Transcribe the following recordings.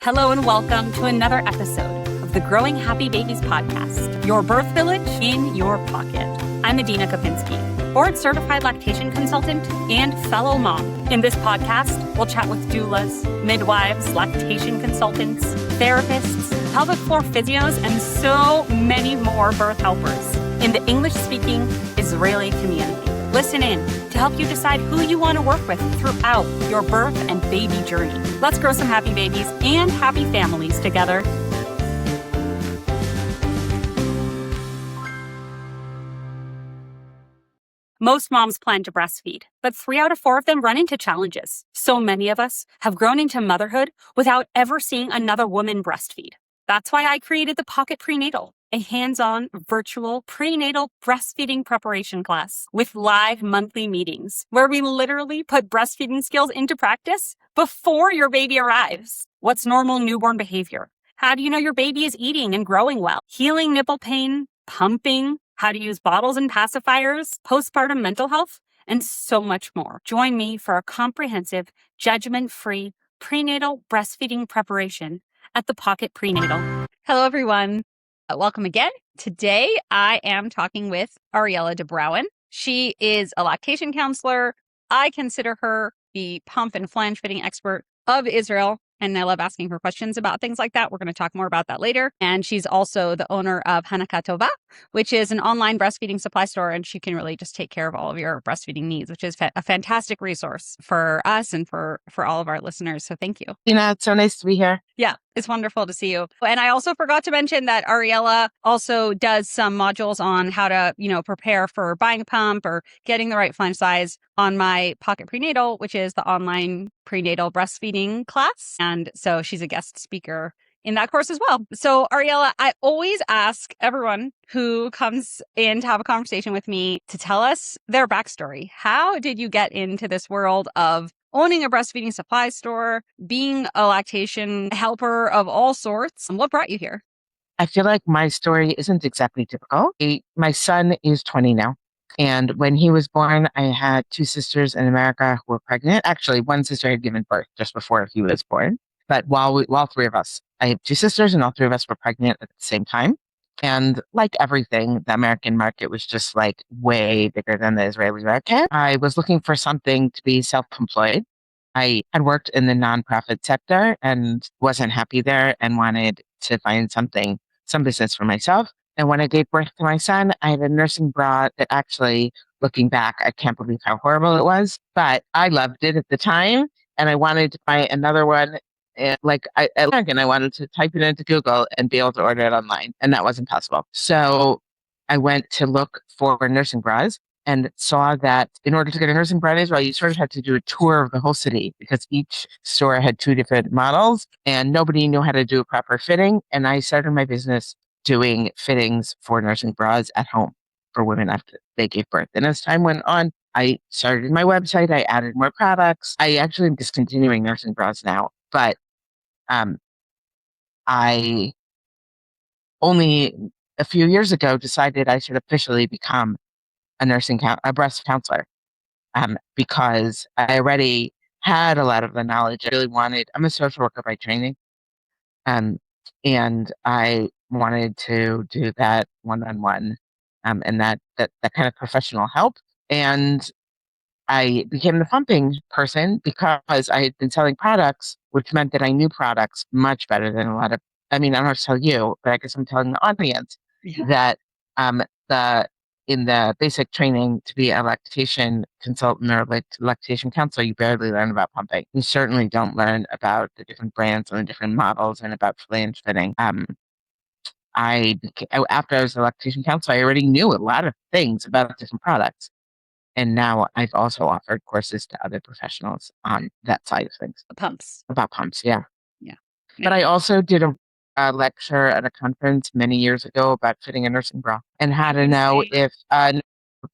Hello and welcome to another episode of the Growing Happy Babies podcast, your birth village in your pocket. I'm Adina, board-certified lactation consultant and fellow mom. In this podcast, we'll chat with doulas, midwives, lactation consultants, therapists, pelvic floor physios, and so many more birth helpers in the English-speaking Israeli community. Listen in to help you decide who you want to work with throughout your birth and baby journey. Let's grow some happy babies and happy families together. Most moms plan to breastfeed, but 3 out of 4 of them run into challenges. So many of us have grown into motherhood without ever seeing another woman breastfeed. That's why I created the Pocket Prenatal, a hands-on virtual prenatal breastfeeding preparation class with live monthly meetings where we literally put breastfeeding skills into practice before your baby arrives. What's normal newborn behavior? How do you know your baby is eating and growing well? Healing nipple pain, pumping, how to use bottles and pacifiers, postpartum mental health, and so much more. Join me for a comprehensive, judgment-free prenatal breastfeeding preparation at the Pocket Prenatal. Hello, everyone. Welcome again. Today, I am talking with Ariella Dubrowin. She is a lactation counselor. I consider her the pump and flange fitting expert of Israel, and I love asking her questions about things like that. We're going to talk more about that later. And she's also the owner of Hanaka Tova, which is an online breastfeeding supply store, and she can really just take care of all of your breastfeeding needs, which is a fantastic resource for us and for all of our listeners. So thank you. It's so nice to be here. Yeah, it's wonderful to see you. And I also forgot to mention that Ariella also does some modules on how to, prepare for buying a pump or getting the right flange size on my Pocket Prenatal, which is the online prenatal breastfeeding class. And so she's a guest speaker in that course as well. So Ariella, I always ask everyone who comes in to have a conversation with me to tell us their backstory. How did you get into this world of owning a breastfeeding supply store, being a lactation helper of all sorts? And what brought you here? I feel like my story isn't exactly typical. My son is 20 now. And when he was born, I had 2 sisters in America who were pregnant. Actually, one sister had given birth just before he was born. But while 3 of us, I have 2 sisters and all 3 of us were pregnant at the same time. And like everything, the American market was just like way bigger than the Israeli market. I was looking for something to be self-employed. I had worked in the nonprofit sector and wasn't happy there and wanted to find some business for myself. And when I gave birth to my son, I had a nursing bra that actually, looking back, I can't believe how horrible it was, but I loved it at the time. And I wanted to buy another one. And I wanted to type it into Google and be able to order it online. And that wasn't possible. So I went to look for nursing bras and saw that in order to get a nursing bra in Israel, you sort of had to do a tour of the whole city because each store had 2 different models and nobody knew how to do a proper fitting. And I started my business doing fittings for nursing bras at home for women after they gave birth. And as time went on, I started my website. I added more products. I actually am discontinuing nursing bras now, but I only a few years ago decided I should officially become a breast counselor, because I already had a lot of the knowledge. I'm a social worker by training, and I wanted to do that one-on-one, and that kind of professional help. And I became the pumping person because I had been selling products, which meant that I knew products much better than I don't have to tell you, but I guess I'm telling the audience that in the basic training to be a lactation consultant or lactation counselor, you barely learn about pumping. You certainly don't learn about the different brands and the different models and about flange fitting. After I was a lactation counselor, I already knew a lot of things about different products. And now I've also offered courses to other professionals on that side of things. About pumps, yeah. Yeah. But I also did a lecture at a conference many years ago about fitting a nursing bra and how to know if a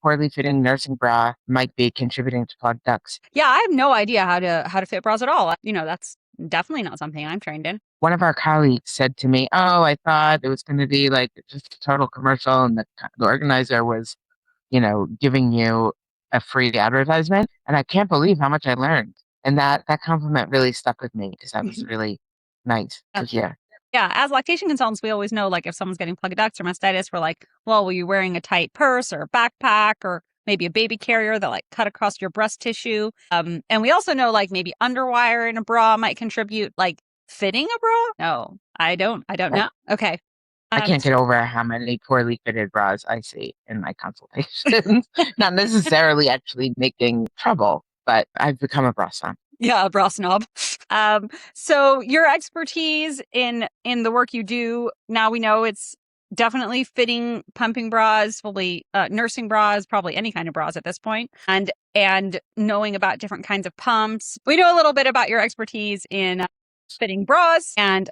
poorly fitting nursing bra might be contributing to clogged ducts. Yeah, I have no idea how to fit bras at all. That's definitely not something I'm trained in. One of our colleagues said to me, "Oh, I thought it was going to be like just a total commercial, and the organizer was, giving you a free advertisement." And I can't believe how much I learned. And that compliment really stuck with me because I was really nice. Uh, Good, yeah. yeah, as lactation consultants, we always know like if someone's getting plug ducts or mastitis, we're like, well, were you wearing a tight purse or a backpack or maybe a baby carrier that like cut across your breast tissue? And we also know like maybe underwire in a bra might contribute. Like fitting a bra? No, I don't Right. know. Okay. I can't get over how many poorly fitted bras I see in my consultations. Not necessarily actually making trouble, but I've become a bra snob. Yeah, a bra snob. So your expertise in the work you do, now we know it's definitely fitting pumping bras, fully nursing bras, probably any kind of bras at this point, and knowing about different kinds of pumps. We know a little bit about your expertise in fitting bras, and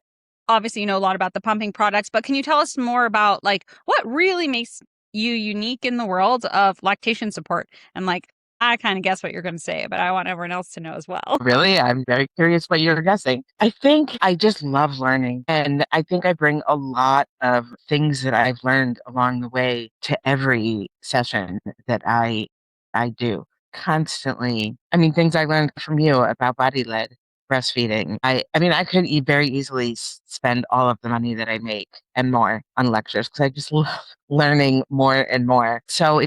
obviously you know a lot about the pumping products. But can you tell us more about like what really makes you unique in the world of lactation support and like I kind of guess what you're going to say, but I want everyone else to know as well. Really? I'm very curious what you're guessing. I think I just love learning. And I think I bring a lot of things that I've learned along the way to every session that I do constantly. I mean, things I learned from you about body led breastfeeding. I mean, I could very easily spend all of the money that I make and more on lectures because I just love learning more and more. So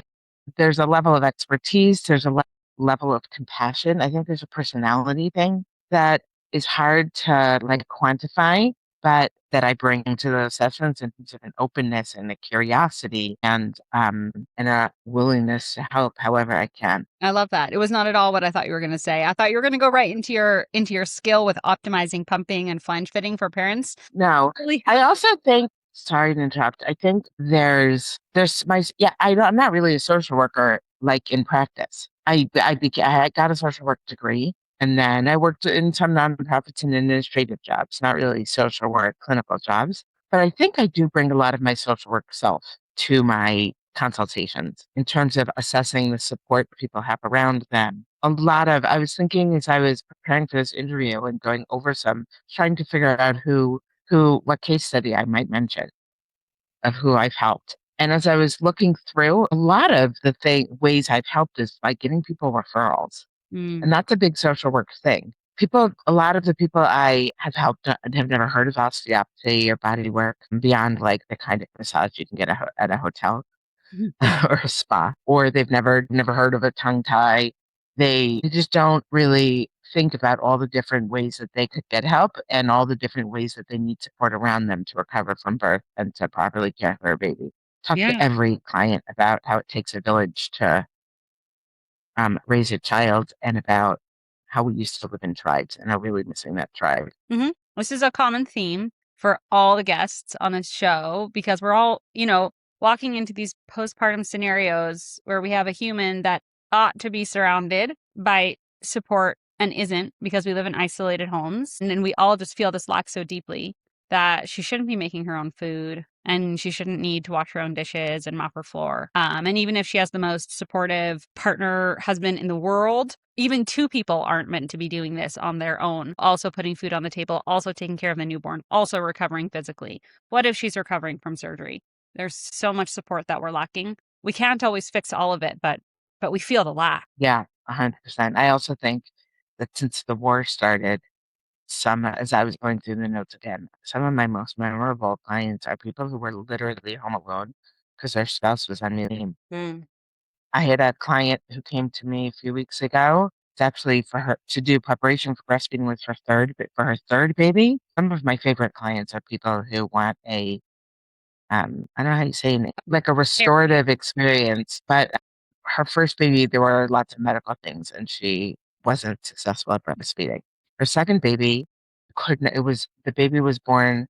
there's a level of expertise, there's a level of compassion. I think there's a personality thing that is hard to like quantify, but that I bring to those sessions in terms of an openness and a curiosity and a willingness to help however I can. I love that. It was not at all what I thought you were going to say. I thought you were going to go right into your skill with optimizing pumping and flange fitting for parents. No, Really? I also think, sorry to interrupt. I think there's my, yeah, I'm not really a social worker like in practice. I got a social work degree and then I worked in some nonprofits and administrative jobs, not really social work, clinical jobs. But I think I do bring a lot of my social work self to my consultations in terms of assessing the support people have around them. I was thinking as I was preparing for this interview and going over trying to figure out what case study I might mention of who I've helped. And as I was looking through, a lot of ways I've helped is by giving people referrals. Mm, And that's a big social work thing. A lot of the people I have helped have never heard of osteopathy or body work beyond like the kind of massage you can get at a hotel or a spa, or they've never heard of a tongue tie. They just don't really think about all the different ways that they could get help and all the different ways that they need support around them to recover from birth and to properly care for a baby. Talk to yeah. every client about how it takes a village to raise a child and about how we used to live in tribes and are really missing that tribe. hmm This is a common theme for all the guests on this show because we're all, you know, walking into these postpartum scenarios where we have a human that ought to be surrounded by support and isn't because we live in isolated homes. And then we all just feel this lack so deeply that she shouldn't be making her own food and she shouldn't need to wash her own dishes and mop her floor. And even if she has the most supportive partner, husband in the world, even two people aren't meant to be doing this on their own. Also putting food on the table, also taking care of the newborn, also recovering physically. What if she's recovering from surgery? There's so much support that we're lacking. We can't always fix all of it, but we feel the lack. Yeah, 100%. I also think that since the war started, as I was going through the notes again, some of my most memorable clients are people who were literally home alone because their spouse was on leave. Mm. I had a client who came to me a few weeks ago. It's actually for her to do preparation for breastfeeding with for her third baby. Some of my favorite clients are people who want I don't know how you say it, like a Therapy. restorative experience. But her first baby, there were lots of medical things, and she wasn't successful at breastfeeding. Her second baby couldn't. The baby was born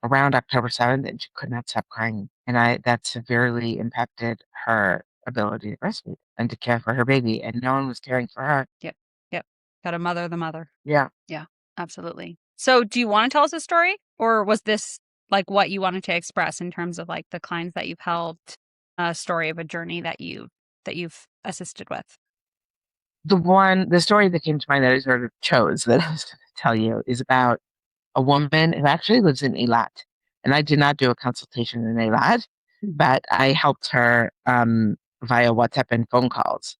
around October 7th, and she could not stop crying, and I that severely impacted her ability to breastfeed and to care for her baby, and no one was caring for her. Yep. Yep. Got to mother the mother. Yeah. Yeah, absolutely. So, do you want to tell us a story, or was this like what you wanted to express in terms of like the clients that you've helped, a story of a journey that you've assisted with? The story that came to mind that I sort of chose that I was going to tell you is about a woman who actually lives in Eilat. And I did not do a consultation in Eilat, but I helped her via WhatsApp and phone calls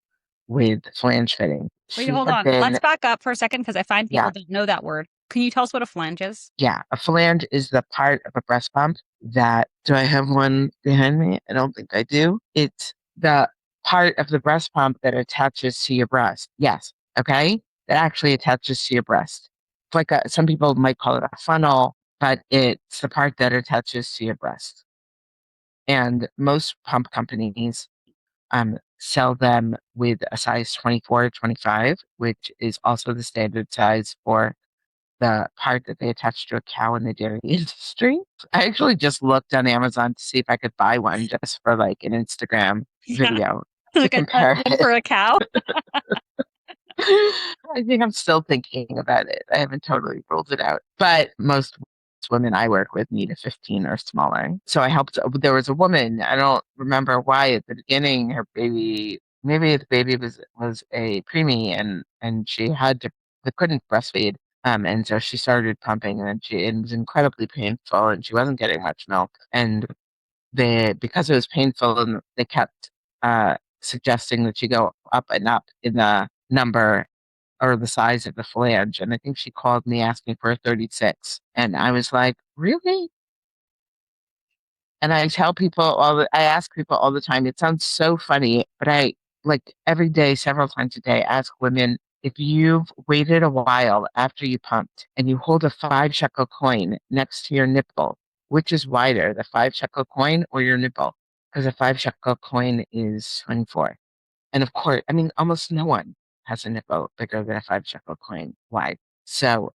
with flange fitting. Wait, She hold had on. been, Let's back up for a second because I find people yeah, don't know that word. Can you tell us what a flange is? Yeah, a flange is the part of a breast pump that, do I have one behind me? I don't think I do. It's the part of the breast pump that attaches to your breast. Yes. Okay. That actually attaches to your breast. It's like some people might call it a funnel, but it's the part that attaches to your breast. And most pump companies sell them with a size 24 or 25, which is also the standard size for the part that they attach to a cow in the dairy industry. I actually just looked on Amazon to see if I could buy one just for like an Instagram Yeah, video to like a compare one it. for a cow. I think I'm still thinking about it. I haven't totally ruled it out. But most women I work with need a 15 or smaller. So I helped. There was a woman, I don't remember why at the beginning, her baby, maybe the baby was a preemie and she had to, they couldn't breastfeed. And so she started pumping and it was incredibly painful and she wasn't getting much milk. And because it was painful and they kept suggesting that she go up and up in the number or the size of the flange. And I think she called me asking for a 36. And I was like, really? And I ask people all the time, it sounds so funny, but I like every day, several times a day, ask women if you've waited a while after you pumped and you hold a 5 shekel coin next to your nipple, which is wider, the 5 shekel coin or your nipple? Because a 5 shekel coin is 24. And of course, I mean, almost no one has a nipple bigger than a 5 shekel coin wide. So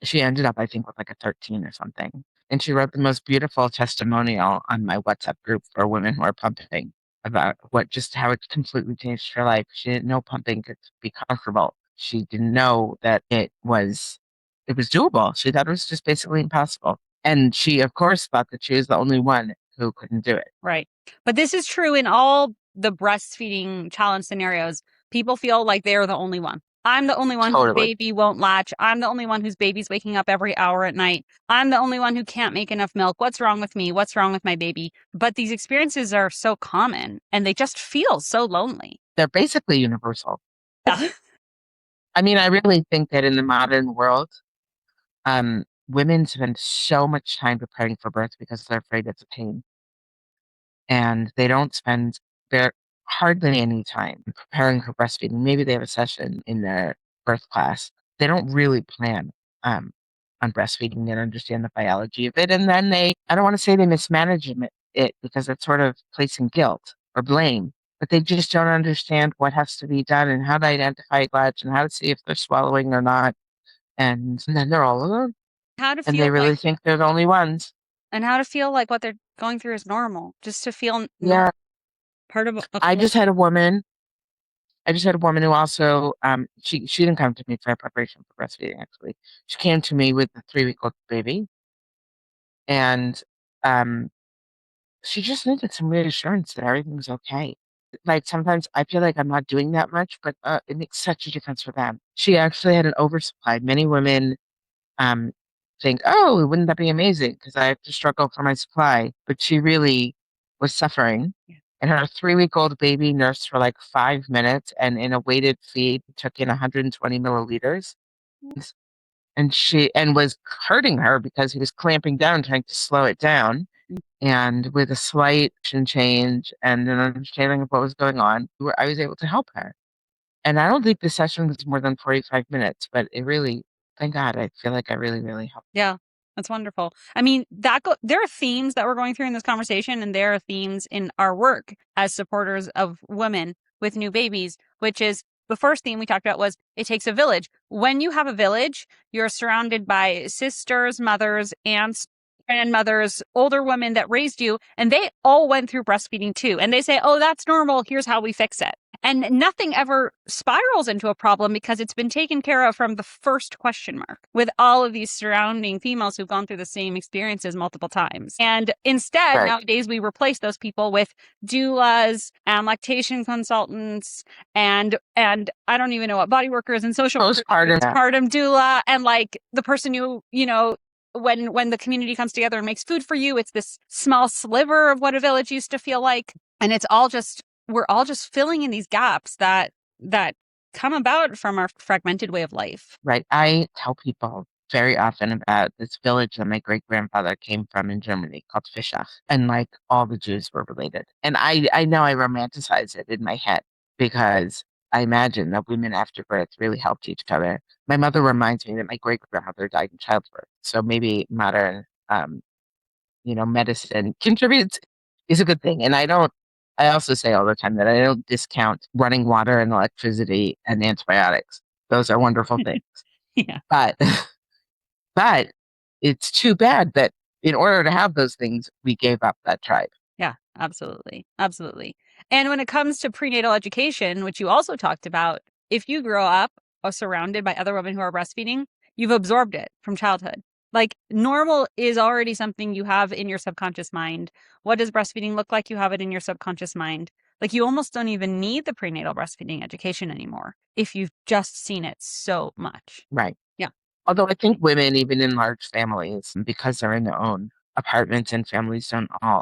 she ended up, I think, with like a 13 or something. And she wrote the most beautiful testimonial on my WhatsApp group for women who are pumping about just how it completely changed her life. She didn't know pumping could be comfortable. She didn't know that it was doable. She thought it was just basically impossible. And she, of course, thought that she was the only one who couldn't do it. Right. But this is true in all the breastfeeding challenge scenarios. People feel like they're the only one. I'm the only one whose Totally. baby won't latch. I'm the only one whose baby's waking up every hour at night. I'm the only one who can't make enough milk. What's wrong with me? What's wrong with my baby? But these experiences are so common and they just feel so lonely. They're basically universal. Yeah. I mean, I really think that in the modern world, women spend so much time preparing for birth because they're afraid it's a pain. And they don't spend very hardly any time preparing for breastfeeding. Maybe they have a session in their birth class. They don't really plan um, on breastfeeding and understand the biology of it. And then I don't want to say they mismanage it because it's sort of placing guilt or blame, but they just don't understand what has to be done and how to identify latch and how to see if they're swallowing or not. And then they're all alone How to and they feel like, really think they're the only ones. and how to feel like what they're going through is normal, just to feel Yeah. part of a I culture. just had a woman I just had a woman who also she didn't come to me for preparation for breastfeeding actually. She came to me with a 3 week old baby and um she just needed some reassurance that everything was okay. Like sometimes I feel like I'm not doing that much, but it makes such a difference for them. She actually had an oversupply. Many women um think, oh, wouldn't that be amazing? Because I have to struggle for my supply. But she really was suffering. Yeah. And her 3 week old baby nursed for like 5 minutes and in a weighted feed took in 120 milliliters. And she was hurting her because he was clamping down, trying to slow it down. And with a slight action change and an understanding of what was going on, I was able to help her. And I don't think the session was more than 45 minutes, but it really, thank God, I feel like I really, really helped. Yeah, that's wonderful. I mean, there are themes that we're going through in this conversation, and there are themes in our work as supporters of women with new babies, which is the first theme we talked about was it takes a village. When you have a village, you're surrounded by sisters, mothers, aunts, grandmothers, older women that raised you, and they all went through breastfeeding too. And they say, oh, that's normal. Here's how we fix it. And nothing ever spirals into a problem because it's been taken care of from the first question mark with all of these surrounding females who've gone through the same experiences multiple times. And instead, Right. nowadays, we replace those people with doulas and lactation consultants and I don't even know what body workers and social Postpartum. postpartum doula and like the person who when the community comes together and makes food for you, it's this small sliver of what a village used to feel like. And we're all just filling in these gaps that come about from our fragmented way of life. Right. I tell people very often about this village that my great grandfather came from in Germany called Fischach, and like all the Jews were related. And I know I romanticize it in my head because I imagine that women after birth really helped each other. My mother reminds me that my great grandmother died in childbirth, so maybe modern medicine contributes is a good thing. And I also say all the time that I don't discount running water and electricity and antibiotics. Those are wonderful things. Yeah. But but it's too bad that in order to have those things, we gave up that tribe. Yeah, absolutely. Absolutely. And when it comes to prenatal education, which you also talked about, if you grow up surrounded by other women who are breastfeeding, you've absorbed it from childhood. Like normal is already something you have in your subconscious mind. What does breastfeeding look like? You have it in your subconscious mind. Like you almost don't even need the prenatal breastfeeding education anymore if you've just seen it so much. Right. Yeah. Although I think women, even in large families, because they're in their own apartments and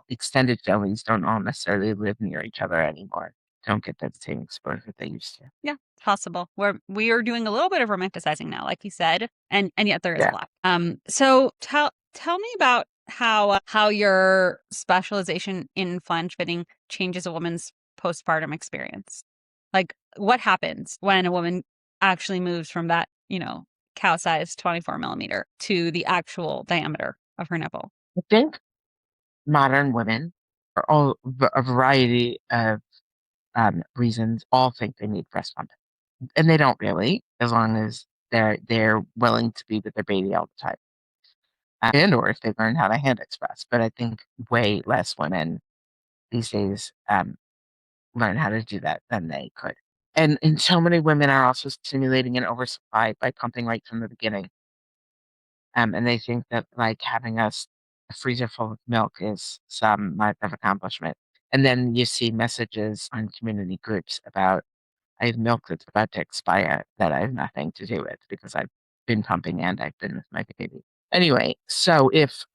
extended families don't all necessarily live near each other anymore. Don't get that same exposure they used to. Yeah, it's possible. We are doing a little bit of romanticizing now, like you said, and yet there is a Yeah. lot. So tell me about how your specialization in flange fitting changes a woman's postpartum experience. Like what happens when a woman actually moves from that, cow size 24 millimeter to the actual diameter of her nipple? I think modern women, for a variety of reasons, all think they need breast pump, and they don't really, as long as they're willing to be with their baby all the time, and or if they learn how to hand express. But I think way less women these days learn how to do that than they could. And so many women are also stimulating an oversupply by pumping right from the beginning. And they think that like having a freezer full of milk is some mark of accomplishment. And then you see messages on community groups about I have milk that's about to expire that I have nothing to do with because I've been pumping and I've been with my baby. Anyway, so if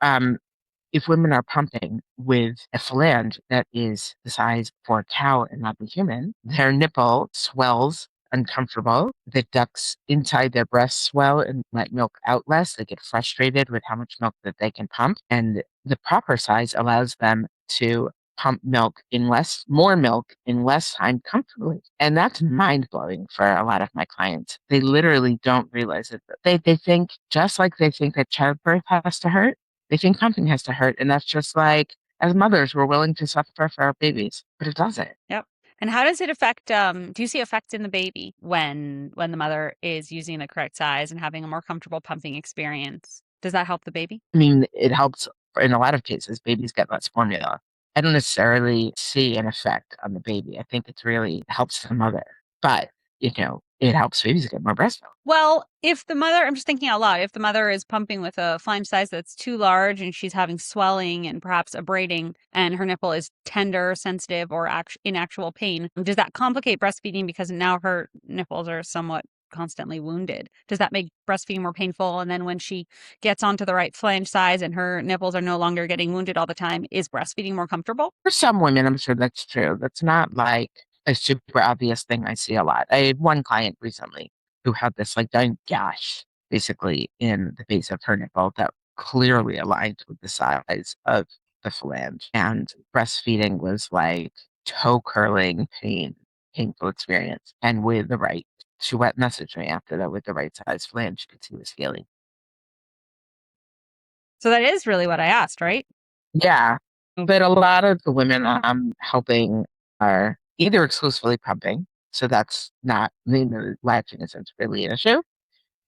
women are pumping with a flange that is the size for a cow and not a human, their nipple swells uncomfortable. The ducts inside their breasts swell and let milk out less. They get frustrated with how much milk that they can pump. And the proper size allows them to pump more milk in less time comfortably. And that's mind blowing for a lot of my clients. They literally don't realize it. They think, just like they think that childbirth has to hurt, they think pumping has to hurt, and that's just like as mothers, we're willing to suffer for our babies, but it doesn't. Yep. And how does it affect, do you see effects in the baby when the mother is using the correct size and having a more comfortable pumping experience? Does that help the baby? I mean, it helps in a lot of cases. Babies get less formula. I don't necessarily see an effect on the baby. I think it really helps the mother, but it helps babies get more breast milk. Well, if the mother, I'm just thinking out loud, if the mother is pumping with a flange size that's too large and she's having swelling and perhaps abrading and her nipple is tender, sensitive, or in actual pain, does that complicate breastfeeding because now her nipples are somewhat constantly wounded? Does that make breastfeeding more painful? And then when she gets onto the right flange size and her nipples are no longer getting wounded all the time, is breastfeeding more comfortable? For some women, I'm sure that's true. That's not like a super obvious thing I see a lot. I had one client recently who had this like giant gash basically in the base of her nipple that clearly aligned with the size of the phalange. And breastfeeding was like toe curling painful experience. And with the right, she went messaged me after that with the right size flange because he was healing. So that is really what I asked, right? Yeah, but a lot of the women I'm helping are either exclusively pumping, so that's not, latching isn't really an issue,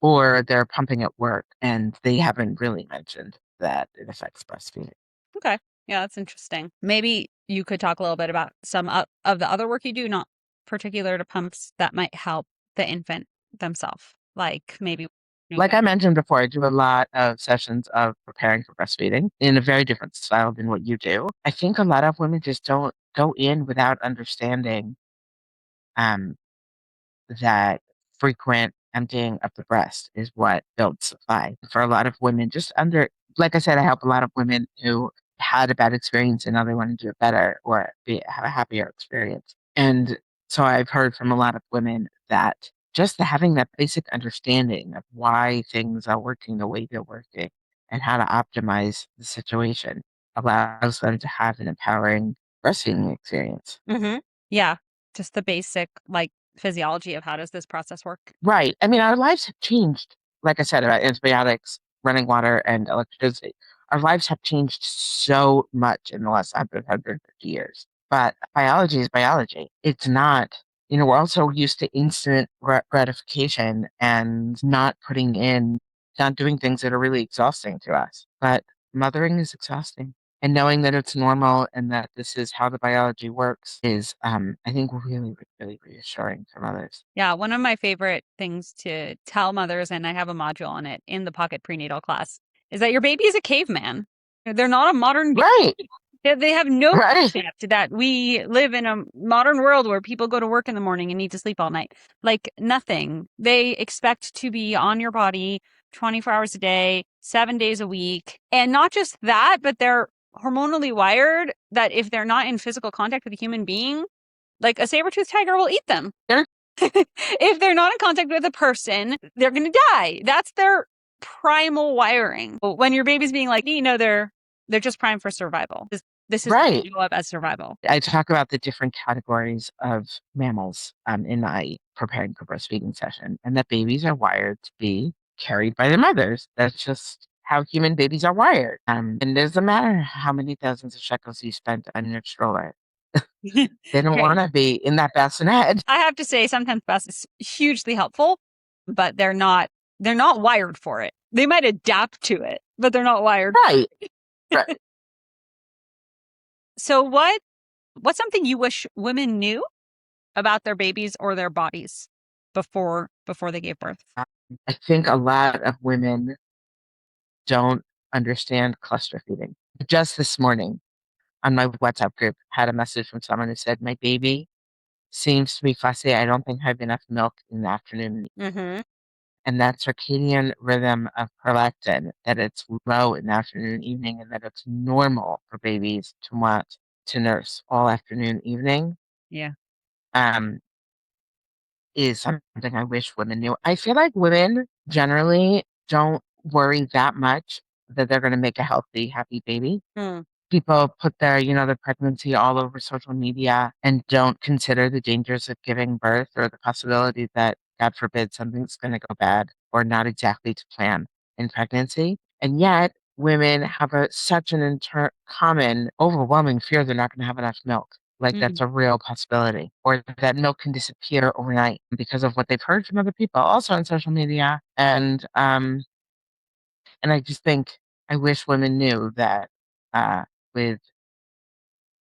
or they're pumping at work and they haven't really mentioned that it affects breastfeeding. Okay. Yeah, that's interesting. Maybe you could talk a little bit about some of the other work you do, not particular to pumps, that might help the infant themselves. Like maybe. Like I mentioned before, I do a lot of sessions of preparing for breastfeeding in a very different style than what you do. I think a lot of women just don't go in without understanding um, that frequent emptying of the breast is what builds supply. For a lot of women, like I said, I help a lot of women who had a bad experience and now they want to do it better or have a happier experience. And so I've heard from a lot of women that just having that basic understanding of why things are working the way they're working and how to optimize the situation allows them to have an empowering breastfeeding experience. Mm-hmm. Yeah. Just the basic like physiology of how does this process work? Right. I mean, our lives have changed. Like I said about antibiotics, running water, and electricity. Our lives have changed so much in the last 150 years. But biology is biology. It's not, we're also used to instant gratification and not doing things that are really exhausting to us. But mothering is exhausting. And knowing that it's normal and that this is how the biology works is, I think, really, really reassuring for mothers. Yeah, one of my favorite things to tell mothers, and I have a module on it in the Pocket Prenatal class, is that your baby is a caveman. They're not a modern baby. Right, They have no right. concept that we live in a modern world where people go to work in the morning and need to sleep all night. Like nothing. They expect to be on your body 24 hours a day, 7 days a week. And not just that, but they're hormonally wired that if they're not in physical contact with a human being, like a saber-toothed tiger will eat them. They're If they're not in contact with a person, they're going to die. That's their primal wiring. When your baby's being like, they're just primed for survival. This is what they right. know of as survival. I talk about the different categories of mammals in my preparing for breastfeeding session, and that babies are wired to be carried by their mothers. That's just how human babies are wired. And it doesn't matter how many thousands of shekels you spent on your stroller. They don't Right. want to be in that bassinet. I have to say sometimes best is hugely helpful, but they're not wired for it. They might adapt to it, but they're not wired. Right, right. So what's something you wish women knew about their babies or their bodies before they gave birth? I think a lot of women don't understand cluster feeding. Just this morning on my WhatsApp group, had a message from someone who said, "My baby seems to be fussy. I don't think I have enough milk in the afternoon." Mm-hmm. And that circadian rhythm of prolactin, that it's low in the afternoon, evening, and that it's normal for babies to want to nurse all afternoon, evening, Yeah. um, is something I wish women knew. I feel like women generally don't worry that much that they're going to make a healthy, happy baby. Mm. People put their pregnancy all over social media and don't consider the dangers of giving birth or the possibility that, God forbid, something's going to go bad or not exactly to plan in pregnancy. And yet, women have such an common, overwhelming fear they're not going to have enough milk. Like that's Mm. a real possibility, or that milk can disappear overnight because of what they've heard from other people, also on social media. And I just think I wish women knew that with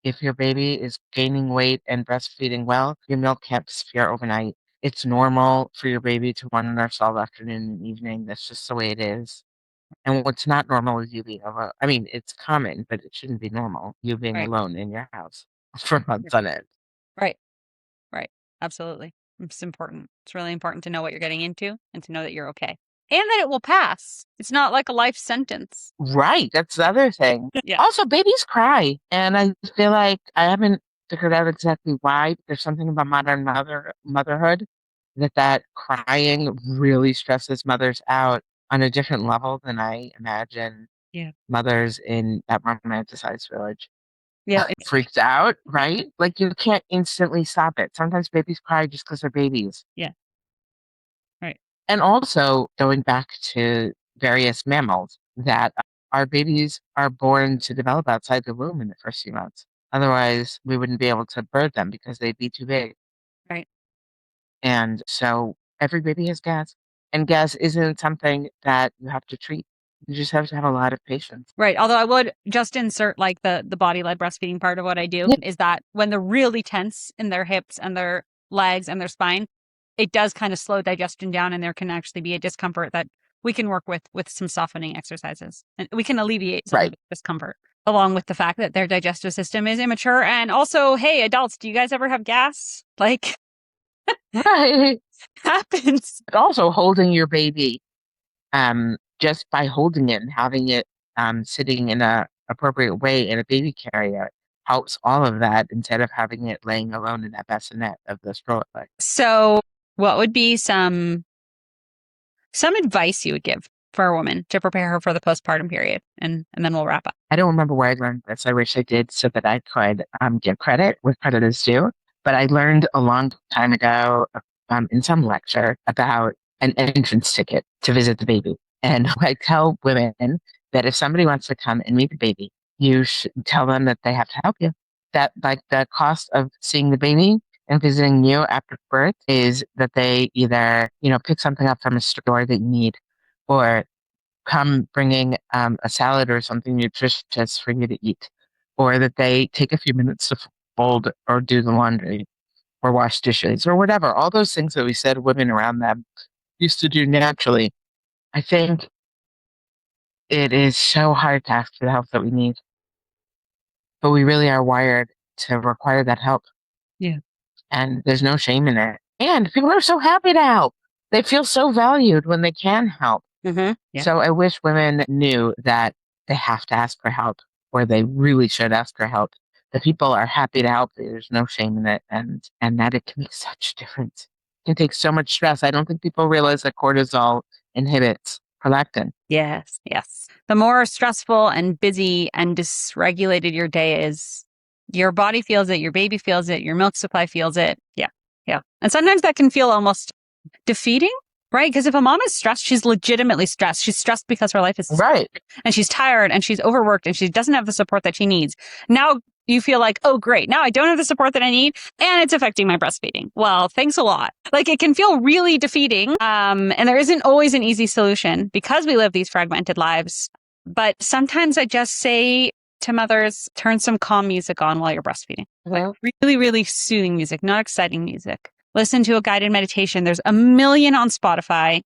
if your baby is gaining weight and breastfeeding well, your milk can't disappear overnight. It's normal for your baby to want to nurse all afternoon and evening. That's just the way it is. And what's not normal is you being alone. I mean, it's common, but it shouldn't be normal. You being Right. alone in your house for months on end. Right. Right. Absolutely. It's important. It's really important to know what you're getting into and to know that you're okay. And that it will pass. It's not like a life sentence. Right. That's the other thing. Yeah. Also, babies cry. And I feel like I haven't figured out exactly why. There's something about modern motherhood that crying really stresses mothers out on a different level than I imagine Yeah. mothers in that romanticized village Yeah. freaked out, right? Like you can't instantly stop it. Sometimes babies cry just because they're babies. Yeah. Right. And also going back to various mammals, that our babies are born to develop outside the womb in the first few months. Otherwise, we wouldn't be able to birth them because they'd be too big. Right. And so every baby has gas. And gas isn't something that you have to treat. You just have to have a lot of patience. Right. Although I would just insert like the body led breastfeeding part of what I do Yeah, is that when they're really tense in their hips and their legs and their spine, it does kind of slow digestion down and there can actually be a discomfort that we can work with some softening exercises. And we can alleviate some of right. the discomfort along with the fact that their digestive system is immature. And also, hey, adults, do you guys ever have gas? Like Right. happens. But also holding your baby, just by holding it and having it sitting in a appropriate way in a baby carrier helps all of that instead of having it laying alone in that bassinet of the stroller. So what would be some advice you would give for a woman to prepare her for the postpartum period? And then we'll wrap up. I don't remember where I learned this. I wish I did so that I could give credit where credit is due. But I learned a long time ago in some lecture about an entrance ticket to visit the baby. And I tell women that if somebody wants to come and meet the baby, you should tell them that they have to help you. That like the cost of seeing the baby and visiting you after birth is that they either, pick something up from a store that you need or come bringing a salad or something nutritious for you to eat, or that they take a few minutes to fold or do the laundry or wash dishes or whatever. All those things that we said women around them used to do naturally. I think it is so hard to ask for the help that we need, but we really are wired to require that help. Yeah. And there's no shame in it. And people are so happy to help. They feel so valued when they can help. Yeah. So I wish women knew that they have to ask for help, or they really should ask for help. The people are happy to help. There's no shame in it, and that it can make such a difference. It can take so much stress. I don't think people realize that cortisol inhibits prolactin. Yes. The more stressful and busy and dysregulated your day is, your body feels it, your baby feels it, your milk supply feels it. Yeah. And sometimes that can feel almost defeating, right? Because if a mom is stressed, she's legitimately stressed. She's stressed because her life is right, and she's tired and she's overworked and she doesn't have the support that she needs. Now you feel like, oh, great. Now I don't have the support that I need and it's affecting my breastfeeding. Well, thanks a lot. Like, it can feel really defeating. And there isn't always an easy solution because we live these fragmented lives. But sometimes I just say to mothers, turn some calm music on while you're breastfeeding. Like really, really soothing music, not exciting music. Listen to a guided meditation. There's a million on Spotify,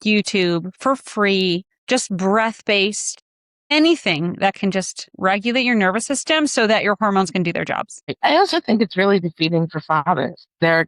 YouTube for free, just breath-based, anything that can just regulate your nervous system so that your hormones can do their jobs. I also think it's really defeating for fathers. We're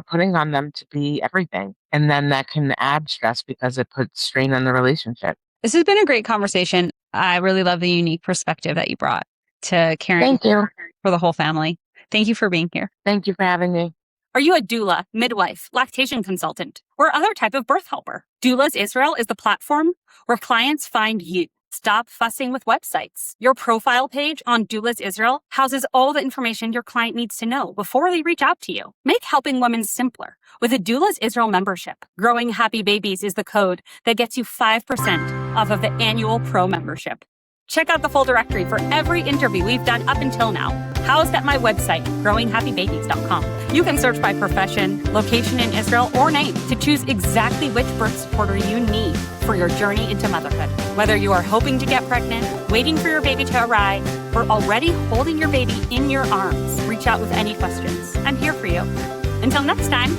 putting on them to be everything. And then that can add stress because it puts strain on the relationship. This has been a great conversation. I really love the unique perspective that you brought to caring Thank you for the whole family. Thank you for being here. Thank you for having me. Are you a doula, midwife, lactation consultant, or other type of birth helper? Doulas Israel is the platform where clients find you. Stop fussing with websites. Your profile page on Doulas Israel houses all the information your client needs to know before they reach out to you. Make helping women simpler with a Doulas Israel membership. Growing Happy Babies is the code that gets you 5% off of the annual pro membership. Check out the full directory for every interview we've done up until now, housed at my website, growinghappybabies.com. You can search by profession, location in Israel, or name to choose exactly which birth supporter you need for your journey into motherhood. Whether you are hoping to get pregnant, waiting for your baby to arrive, or already holding your baby in your arms, reach out with any questions. I'm here for you. Until next time.